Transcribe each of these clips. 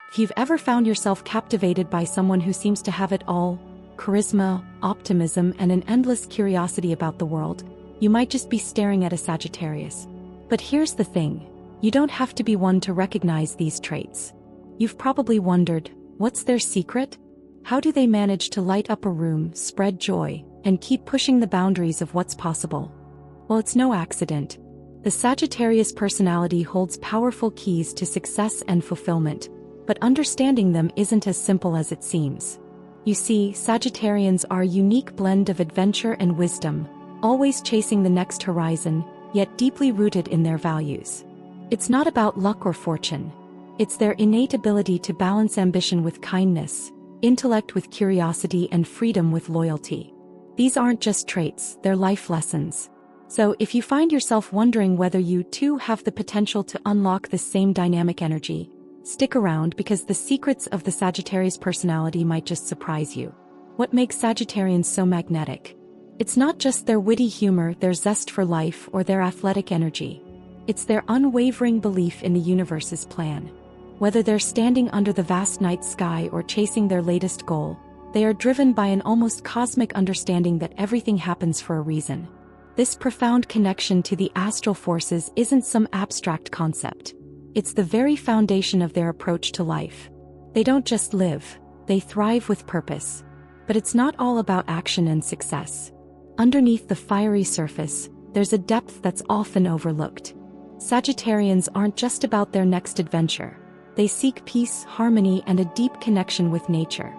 If you've ever found yourself captivated by someone who seems to have it all, charisma, optimism, and an endless curiosity about the world, you might just be staring at a Sagittarius. But here's the thing, you don't have to be one to recognize these traits. You've probably wondered, what's their secret? How do they manage to light up a room, spread joy, and keep pushing the boundaries of what's possible? Well, it's no accident. The Sagittarius personality holds powerful keys to success and fulfillment, but understanding them isn't as simple as it seems. You see, Sagittarians are a unique blend of adventure and wisdom, always chasing the next horizon, yet deeply rooted in their values. It's not about luck or fortune. It's their innate ability to balance ambition with kindness, intellect with curiosity, and freedom with loyalty. These aren't just traits, they're life lessons. So if you find yourself wondering whether you too have the potential to unlock this same dynamic energy, stick around because the secrets of the Sagittarius personality might just surprise you. What makes Sagittarians so magnetic? It's not just their witty humor, their zest for life, or their athletic energy. It's their unwavering belief in the universe's plan. Whether they're standing under the vast night sky or chasing their latest goal, they are driven by an almost cosmic understanding that everything happens for a reason. This profound connection to the astral forces isn't some abstract concept. It's the very foundation of their approach to life. They don't just live, they thrive with purpose. But it's not all about action and success. Underneath the fiery surface, there's a depth that's often overlooked. Sagittarians aren't just about their next adventure. They seek peace, harmony, and a deep connection with nature.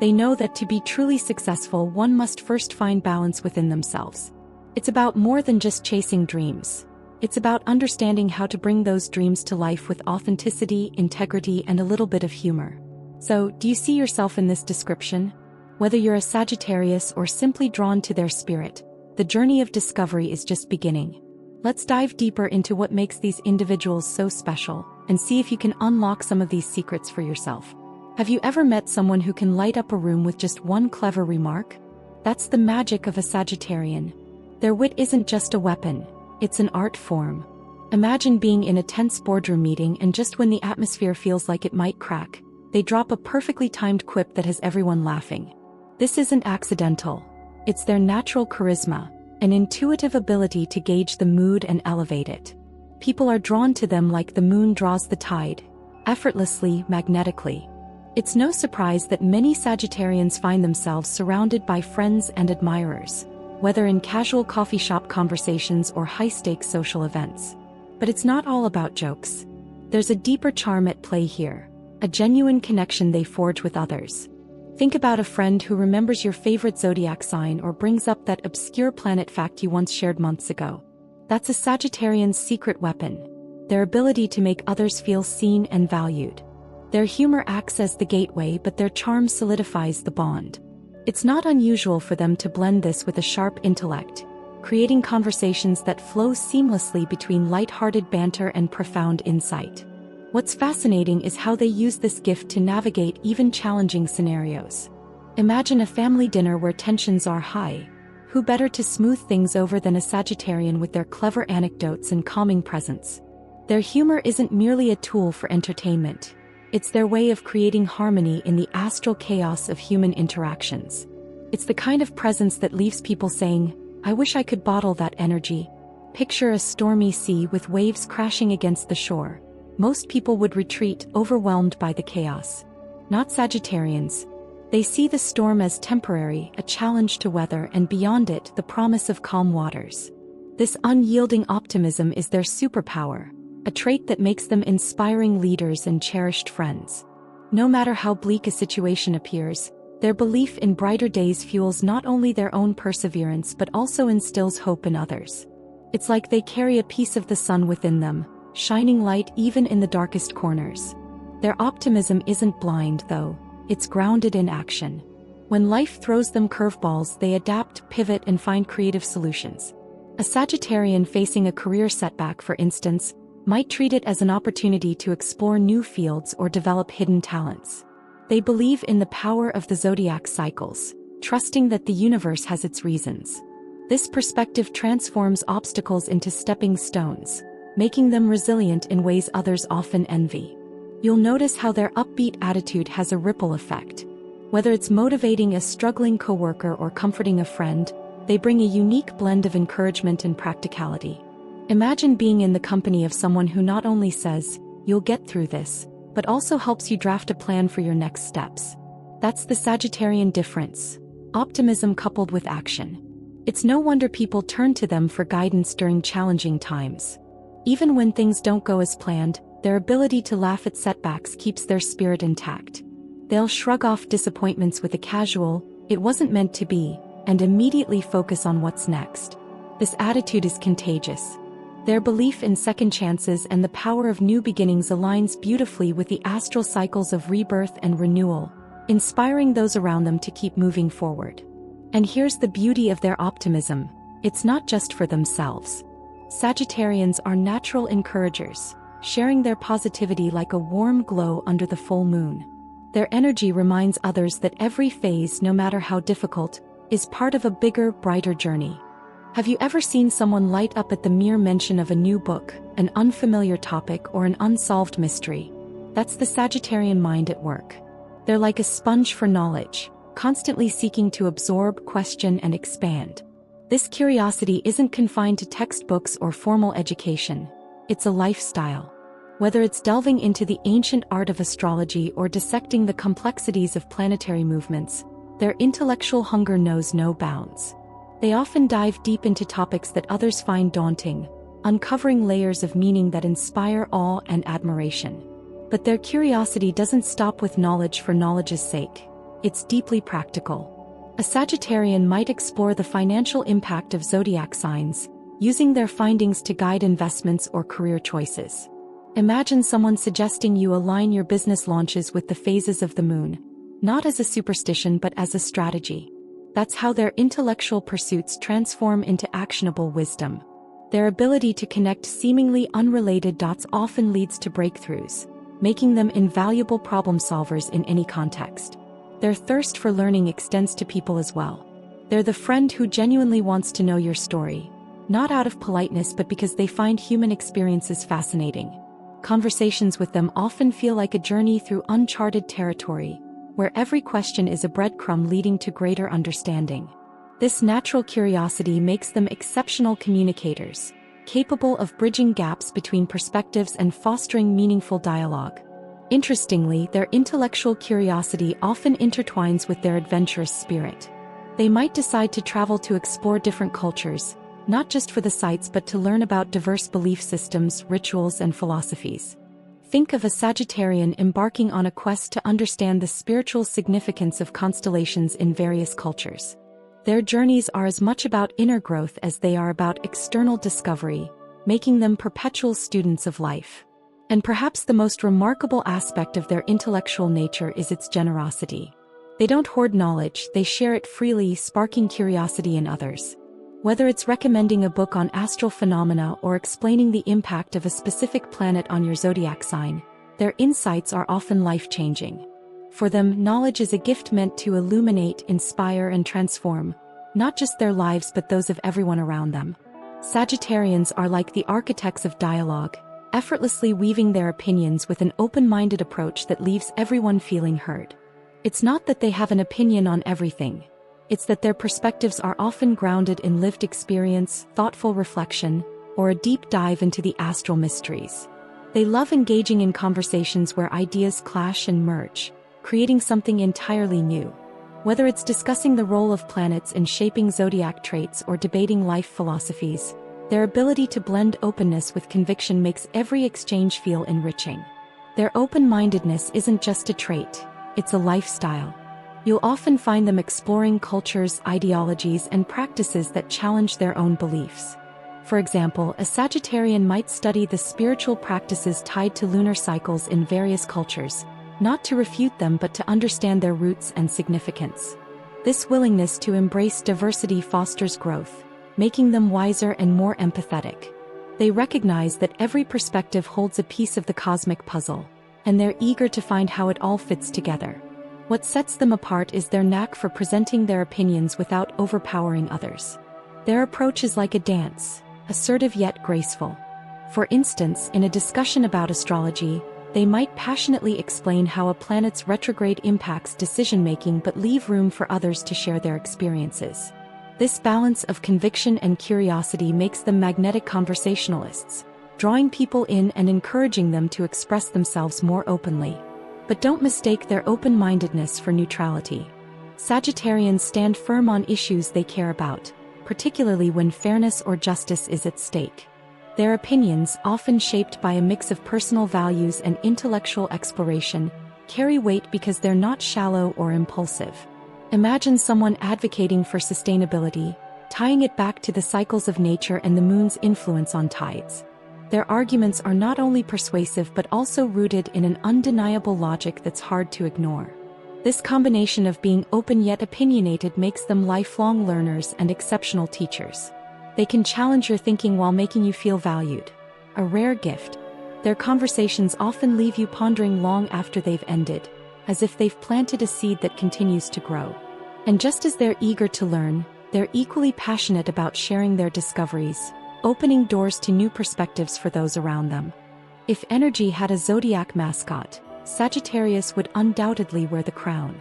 They know that to be truly successful, one must first find balance within themselves. It's about more than just chasing dreams. It's about understanding how to bring those dreams to life with authenticity, integrity, and a little bit of humor. So, do you see yourself in this description? Whether you're a Sagittarius or simply drawn to their spirit, the journey of discovery is just beginning. Let's dive deeper into what makes these individuals so special, and see if you can unlock some of these secrets for yourself. Have you ever met someone who can light up a room with just one clever remark? That's the magic of a Sagittarian. Their wit isn't just a weapon, it's an art form. Imagine being in a tense boardroom meeting and just when the atmosphere feels like it might crack, they drop a perfectly timed quip that has everyone laughing. This isn't accidental. It's their natural charisma, an intuitive ability to gauge the mood and elevate it. People are drawn to them like the moon draws the tide, effortlessly, magnetically. It's no surprise that many Sagittarians find themselves surrounded by friends and admirers, whether in casual coffee shop conversations or high-stakes social events. But it's not all about jokes. There's a deeper charm at play here, a genuine connection they forge with others. Think about a friend who remembers your favorite zodiac sign or brings up that obscure planet fact you once shared months ago. That's a Sagittarian's secret weapon, their ability to make others feel seen and valued. Their humor acts as the gateway, but their charm solidifies the bond. It's not unusual for them to blend this with a sharp intellect, creating conversations that flow seamlessly between light-hearted banter and profound insight. What's fascinating is how they use this gift to navigate even challenging scenarios. Imagine a family dinner where tensions are high. Who better to smooth things over than a Sagittarian with their clever anecdotes and calming presence? Their humor isn't merely a tool for entertainment. It's their way of creating harmony in the astral chaos of human interactions. It's the kind of presence that leaves people saying, "I wish I could bottle that energy." Picture a stormy sea with waves crashing against the shore. Most people would retreat, overwhelmed by the chaos. Not Sagittarians. They see the storm as temporary, a challenge to weather, and beyond it, the promise of calm waters. This unyielding optimism is their superpower, a trait that makes them inspiring leaders and cherished friends. No matter how bleak a situation appears, their belief in brighter days fuels not only their own perseverance but also instills hope in others. It's like they carry a piece of the sun within them, shining light even in the darkest corners. Their optimism isn't blind, though. It's grounded in action. When life throws them curveballs, they adapt, pivot, and find creative solutions. A Sagittarian facing a career setback, for instance, might treat it as an opportunity to explore new fields or develop hidden talents. They believe in the power of the Zodiac cycles, trusting that the universe has its reasons. This perspective transforms obstacles into stepping stones, making them resilient in ways others often envy. You'll notice how their upbeat attitude has a ripple effect. Whether it's motivating a struggling coworker or comforting a friend, they bring a unique blend of encouragement and practicality. Imagine being in the company of someone who not only says, "You'll get through this," but also helps you draft a plan for your next steps. That's the Sagittarian difference. Optimism coupled with action. It's no wonder people turn to them for guidance during challenging times. Even when things don't go as planned, their ability to laugh at setbacks keeps their spirit intact. They'll shrug off disappointments with a casual, "It wasn't meant to be," and immediately focus on what's next. This attitude is contagious. Their belief in second chances and the power of new beginnings aligns beautifully with the astral cycles of rebirth and renewal, inspiring those around them to keep moving forward. And here's the beauty of their optimism: it's not just for themselves. Sagittarians are natural encouragers, sharing their positivity like a warm glow under the full moon. Their energy reminds others that every phase, no matter how difficult, is part of a bigger, brighter journey. Have you ever seen someone light up at the mere mention of a new book, an unfamiliar topic, or an unsolved mystery? That's the Sagittarian mind at work. They're like a sponge for knowledge, constantly seeking to absorb, question, and expand. This curiosity isn't confined to textbooks or formal education. It's a lifestyle. Whether it's delving into the ancient art of astrology or dissecting the complexities of planetary movements, their intellectual hunger knows no bounds. They often dive deep into topics that others find daunting, uncovering layers of meaning that inspire awe and admiration. But their curiosity doesn't stop with knowledge for knowledge's sake. It's deeply practical. A Sagittarian might explore the financial impact of zodiac signs, using their findings to guide investments or career choices. Imagine someone suggesting you align your business launches with the phases of the moon, not as a superstition but as a strategy. That's how their intellectual pursuits transform into actionable wisdom. Their ability to connect seemingly unrelated dots often leads to breakthroughs, making them invaluable problem solvers in any context. Their thirst for learning extends to people as well. They're the friend who genuinely wants to know your story, not out of politeness but because they find human experiences fascinating. Conversations with them often feel like a journey through uncharted territory, where every question is a breadcrumb leading to greater understanding. This natural curiosity makes them exceptional communicators, capable of bridging gaps between perspectives and fostering meaningful dialogue. Interestingly, their intellectual curiosity often intertwines with their adventurous spirit. They might decide to travel to explore different cultures, not just for the sights but to learn about diverse belief systems, rituals, and philosophies. Think of a Sagittarian embarking on a quest to understand the spiritual significance of constellations in various cultures. Their journeys are as much about inner growth as they are about external discovery, making them perpetual students of life. And perhaps the most remarkable aspect of their intellectual nature is its generosity. They don't hoard knowledge, they share it freely, sparking curiosity in others. Whether it's recommending a book on astral phenomena or explaining the impact of a specific planet on your zodiac sign, their insights are often life-changing. For them, knowledge is a gift meant to illuminate, inspire, and transform, not just their lives but those of everyone around them. Sagittarians are like the architects of dialogue, effortlessly weaving their opinions with an open-minded approach that leaves everyone feeling heard. It's not that they have an opinion on everything. It's that their perspectives are often grounded in lived experience, thoughtful reflection, or a deep dive into the astral mysteries. They love engaging in conversations where ideas clash and merge, creating something entirely new. Whether it's discussing the role of planets in shaping zodiac traits or debating life philosophies, their ability to blend openness with conviction makes every exchange feel enriching. Their open-mindedness isn't just a trait, it's a lifestyle. You'll often find them exploring cultures, ideologies, and practices that challenge their own beliefs. For example, a Sagittarian might study the spiritual practices tied to lunar cycles in various cultures, not to refute them but to understand their roots and significance. This willingness to embrace diversity fosters growth, making them wiser and more empathetic. They recognize that every perspective holds a piece of the cosmic puzzle, and they're eager to find how it all fits together. What sets them apart is their knack for presenting their opinions without overpowering others. Their approach is like a dance, assertive yet graceful. For instance, in a discussion about astrology, They might passionately explain how a planet's retrograde impacts decision-making but leave room for others to share their experiences. This balance of conviction and curiosity makes them magnetic conversationalists, drawing people in and encouraging them to express themselves more openly. But don't mistake their open-mindedness for neutrality. Sagittarians stand firm on issues they care about, particularly when fairness or justice is at stake. Their opinions, often shaped by a mix of personal values and intellectual exploration, carry weight because they're not shallow or impulsive. Imagine someone advocating for sustainability, tying it back to the cycles of nature and the moon's influence on tides. Their arguments are not only persuasive but also rooted in an undeniable logic that's hard to ignore. This combination of being open yet opinionated makes them lifelong learners and exceptional teachers. They can challenge your thinking while making you feel valued. A rare gift. Their conversations often leave you pondering long after they've ended, as if they've planted a seed that continues to grow. And just as they're eager to learn, they're equally passionate about sharing their discoveries, opening doors to new perspectives for those around them. If energy had a zodiac mascot, Sagittarius would undoubtedly wear the crown.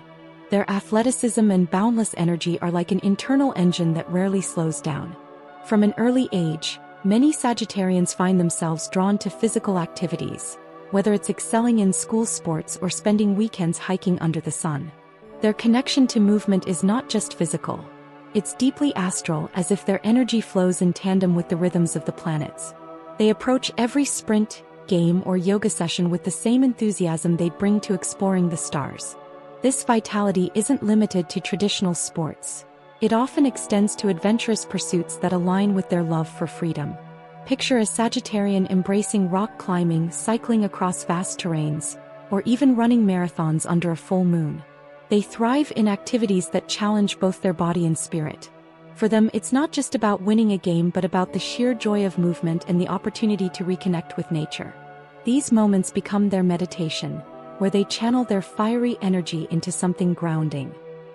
Their athleticism and boundless energy are like an internal engine that rarely slows down. From an early age, many Sagittarians find themselves drawn to physical activities, whether it's excelling in school sports or spending weekends hiking under the sun. Their connection to movement is not just physical. It's deeply astral, as if their energy flows in tandem with the rhythms of the planets. They approach every sprint, game, or yoga session with the same enthusiasm they'd bring to exploring the stars. This vitality isn't limited to traditional sports. It often extends to adventurous pursuits that align with their love for freedom. Picture a Sagittarian embracing rock climbing, cycling across vast terrains, or even running marathons under a full moon. They thrive in activities that challenge both their body and spirit. For them, it's not just about winning a game but about the sheer joy of movement and the opportunity to reconnect with nature. These moments become their meditation, where they channel their fiery energy into something grounding.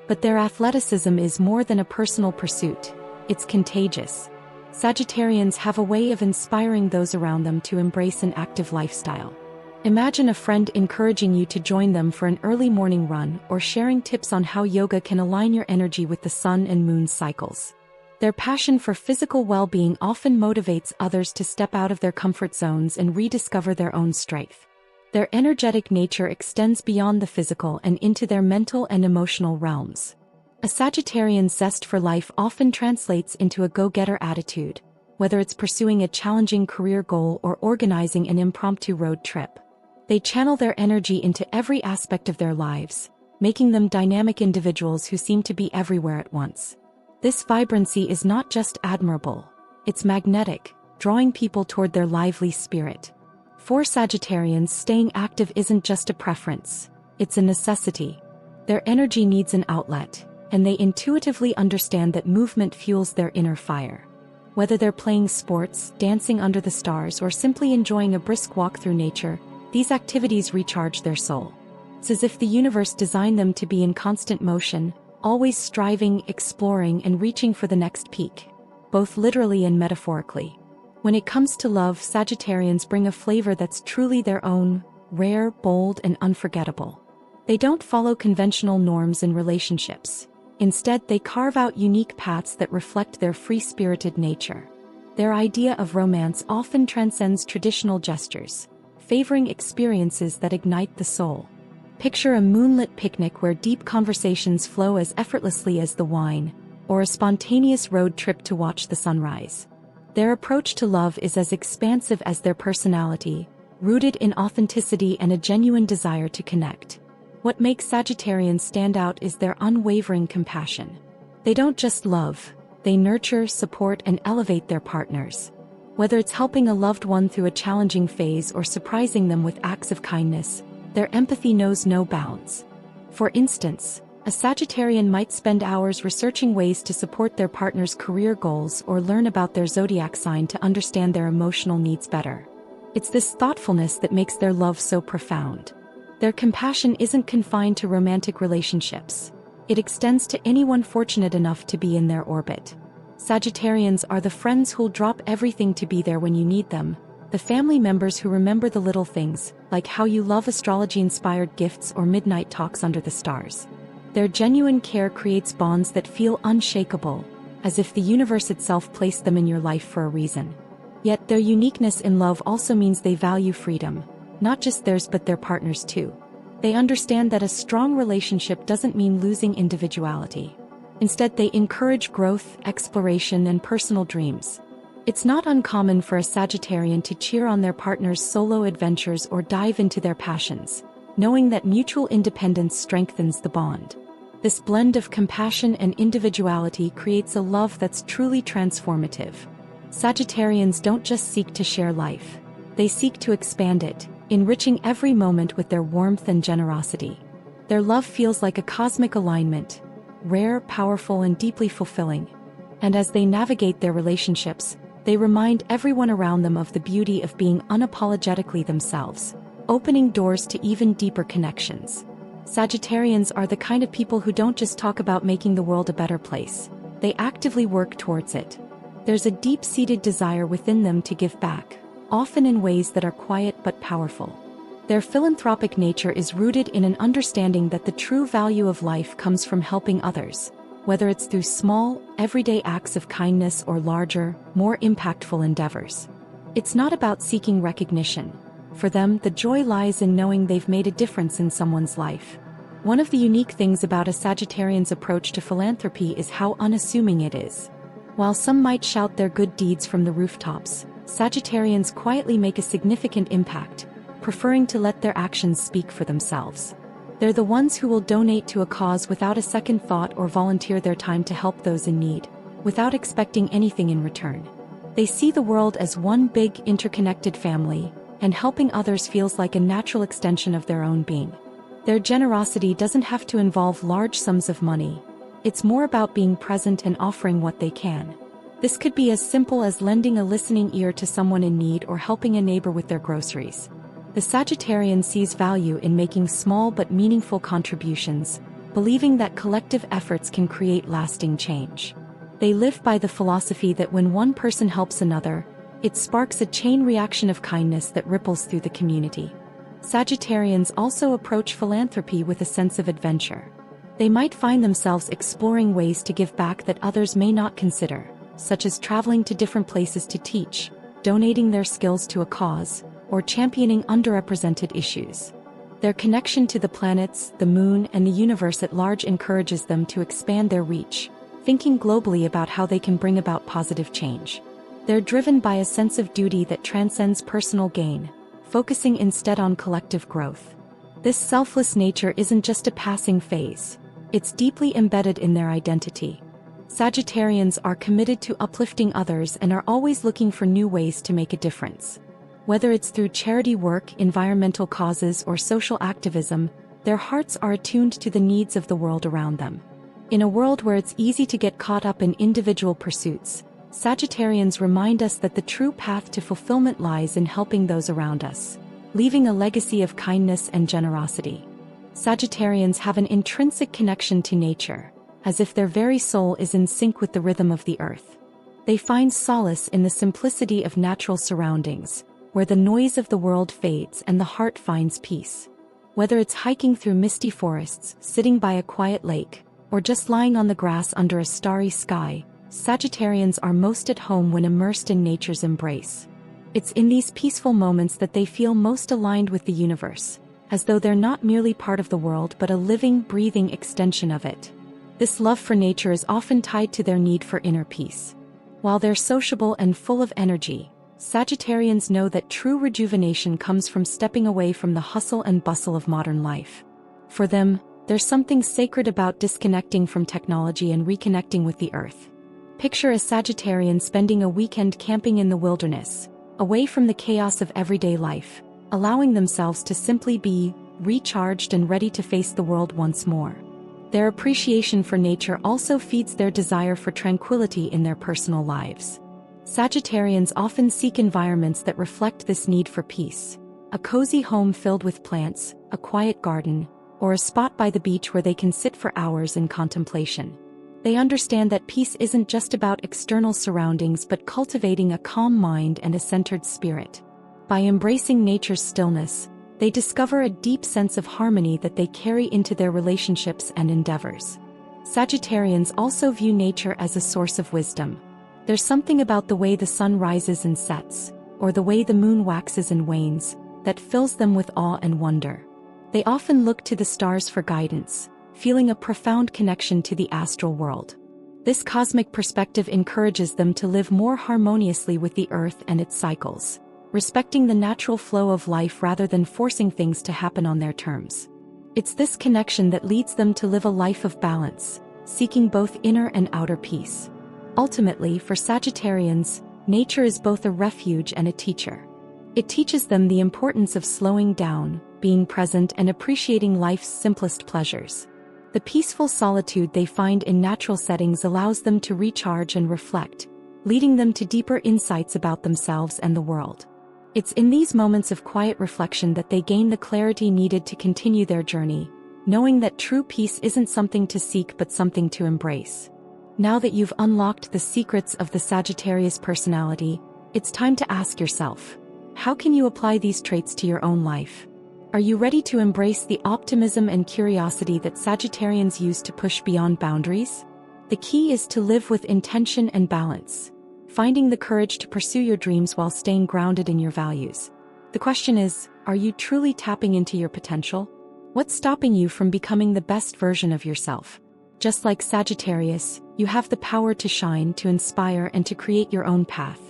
But their athleticism is more than a personal pursuit. It's contagious. Sagittarians have a way of inspiring those around them to embrace an active lifestyle. Imagine a friend encouraging you to join them for an early morning run or sharing tips on how yoga can align your energy with the sun and moon cycles. Their passion for physical well-being often motivates others to step out of their comfort zones and rediscover their own strength. Their energetic nature extends beyond the physical and into their mental and emotional realms. A Sagittarian's zest for life often translates into a go-getter attitude, whether it's pursuing a challenging career goal or organizing an impromptu road trip. They channel their energy into every aspect of their lives, making them dynamic individuals who seem to be everywhere at once. This vibrancy is not just admirable, it's magnetic, drawing people toward their lively spirit. For Sagittarians, staying active isn't just a preference, it's a necessity. Their energy needs an outlet, and they intuitively understand that movement fuels their inner fire. Whether they're playing sports, dancing under the stars, or simply enjoying a brisk walk through nature, these activities recharge their soul. It's as if the universe designed them to be in constant motion, always striving, exploring, and reaching for the next peak, both literally and metaphorically. When it comes to love, Sagittarians bring a flavor that's truly their own, rare, bold, and unforgettable. They don't follow conventional norms in relationships. Instead, they carve out unique paths that reflect their free-spirited nature. Their idea of romance often transcends traditional gestures, favoring experiences that ignite the soul. Picture a moonlit picnic where deep conversations flow as effortlessly as the wine, or a spontaneous road trip to watch the sunrise. Their approach to love is as expansive as their personality, rooted in authenticity and a genuine desire to connect. What makes Sagittarians stand out is their unwavering compassion. They don't just love, they nurture, support, and elevate their partners. Whether it's helping a loved one through a challenging phase or surprising them with acts of kindness, their empathy knows no bounds. For instance, a Sagittarian might spend hours researching ways to support their partner's career goals or learn about their zodiac sign to understand their emotional needs better. It's this thoughtfulness that makes their love so profound. Their compassion isn't confined to romantic relationships. It extends to anyone fortunate enough to be in their orbit. Sagittarians are the friends who'll drop everything to be there when you need them, the The family members who remember the little things, like how you love astrology-inspired gifts or midnight talks under the stars. Their genuine care creates bonds that feel unshakable, as if the universe itself placed them in your life for a reason. Yet their uniqueness in love also means they value freedom, not just theirs but their partners too. They understand that a strong relationship doesn't mean losing individuality. Instead, they encourage growth, exploration, and personal dreams. It's not uncommon for a Sagittarian to cheer on their partner's solo adventures or dive into their passions, knowing that mutual independence strengthens the bond. This blend of compassion and individuality creates a love that's truly transformative. Sagittarians don't just seek to share life. They seek to expand it, enriching every moment with their warmth and generosity. Their love feels like a cosmic alignment, rare, powerful, and deeply fulfilling. And as they navigate their relationships, they remind everyone around them of the beauty of being unapologetically themselves, opening doors to even deeper connections. Sagittarians are the kind of people who don't just talk about making the world a better place. They actively work towards it. There's a deep-seated desire within them to give back, often in ways that are quiet but powerful. Their philanthropic nature is rooted in an understanding that the true value of life comes from helping others, whether it's through small, everyday acts of kindness or larger, more impactful endeavors. It's not about seeking recognition. For them, the joy lies in knowing they've made a difference in someone's life. One of the unique things about a Sagittarian's approach to philanthropy is how unassuming it is. While some might shout their good deeds from the rooftops, Sagittarians quietly make a significant impact, preferring to let their actions speak for themselves. They're the ones who will donate to a cause without a second thought or volunteer their time to help those in need, without expecting anything in return. They see the world as one big, interconnected family, and helping others feels like a natural extension of their own being. Their generosity doesn't have to involve large sums of money. It's more about being present and offering what they can. This could be as simple as lending a listening ear to someone in need or helping a neighbor with their groceries. The Sagittarian sees value in making small but meaningful contributions, believing that collective efforts can create lasting change. They live by the philosophy that when one person helps another, it sparks a chain reaction of kindness that ripples through the community. Sagittarians also approach philanthropy with a sense of adventure. They might find themselves exploring ways to give back that others may not consider, such as traveling to different places to teach, donating their skills to a cause, or championing underrepresented issues. Their connection to the planets, the moon, and the universe at large encourages them to expand their reach, thinking globally about how they can bring about positive change. They're driven by a sense of duty that transcends personal gain, focusing instead on collective growth. This selfless nature isn't just a passing phase. It's deeply embedded in their identity. Sagittarians are committed to uplifting others and are always looking for new ways to make a difference. Whether it's through charity work, environmental causes, or social activism, their hearts are attuned to the needs of the world around them. In a world where it's easy to get caught up in individual pursuits, Sagittarians remind us that the true path to fulfillment lies in helping those around us, leaving a legacy of kindness and generosity. Sagittarians have an intrinsic connection to nature, as if their very soul is in sync with the rhythm of the earth. They find solace in the simplicity of natural surroundings, where the noise of the world fades and the heart finds peace. Whether it's hiking through misty forests, sitting by a quiet lake, or just lying on the grass under a starry sky, Sagittarians are most at home when immersed in nature's embrace. It's in these peaceful moments that they feel most aligned with the universe, as though they're not merely part of the world but a living, breathing extension of it. This love for nature is often tied to their need for inner peace. While they're sociable and full of energy, Sagittarians know that true rejuvenation comes from stepping away from the hustle and bustle of modern life. For them, there's something sacred about disconnecting from technology and reconnecting with the earth. Picture a Sagittarian spending a weekend camping in the wilderness, away from the chaos of everyday life, allowing themselves to simply be recharged and ready to face the world once more. Their appreciation for nature also feeds their desire for tranquility in their personal lives. Sagittarians often seek environments that reflect this need for peace. A cozy home filled with plants, a quiet garden, or a spot by the beach where they can sit for hours in contemplation. They understand that peace isn't just about external surroundings but cultivating a calm mind and a centered spirit. By embracing nature's stillness, they discover a deep sense of harmony that they carry into their relationships and endeavors. Sagittarians also view nature as a source of wisdom. There's something about the way the sun rises and sets, or the way the moon waxes and wanes, that fills them with awe and wonder. They often look to the stars for guidance, feeling a profound connection to the astral world. This cosmic perspective encourages them to live more harmoniously with the earth and its cycles, respecting the natural flow of life rather than forcing things to happen on their terms. It's this connection that leads them to live a life of balance, seeking both inner and outer peace. Ultimately, for Sagittarians, nature is both a refuge and a teacher. It teaches them the importance of slowing down, being present, and appreciating life's simplest pleasures. The peaceful solitude they find in natural settings allows them to recharge and reflect, leading them to deeper insights about themselves and the world. It's in these moments of quiet reflection that they gain the clarity needed to continue their journey, knowing that true peace isn't something to seek but something to embrace. Now that you've unlocked the secrets of the Sagittarius personality, it's time to ask yourself, how can you apply these traits to your own life? Are you ready to embrace the optimism and curiosity that Sagittarians use to push beyond boundaries? The key is to live with intention and balance, finding the courage to pursue your dreams while staying grounded in your values. The question is, are you truly tapping into your potential? What's stopping you from becoming the best version of yourself? Just like Sagittarius, you have the power to shine, to inspire, and to create your own path.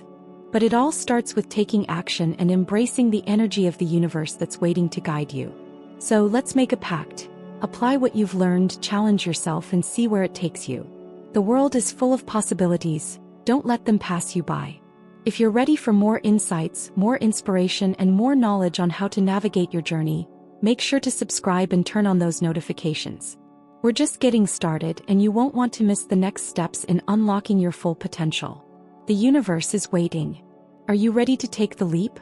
But it all starts with taking action and embracing the energy of the universe that's waiting to guide you. So let's make a pact. Apply what you've learned, challenge yourself, and see where it takes you. The world is full of possibilities. Don't let them pass you by. If you're ready for more insights, more inspiration, and more knowledge on how to navigate your journey, make sure to subscribe and turn on those notifications. We're just getting started, and you won't want to miss the next steps in unlocking your full potential. The universe is waiting. Are you ready to take the leap?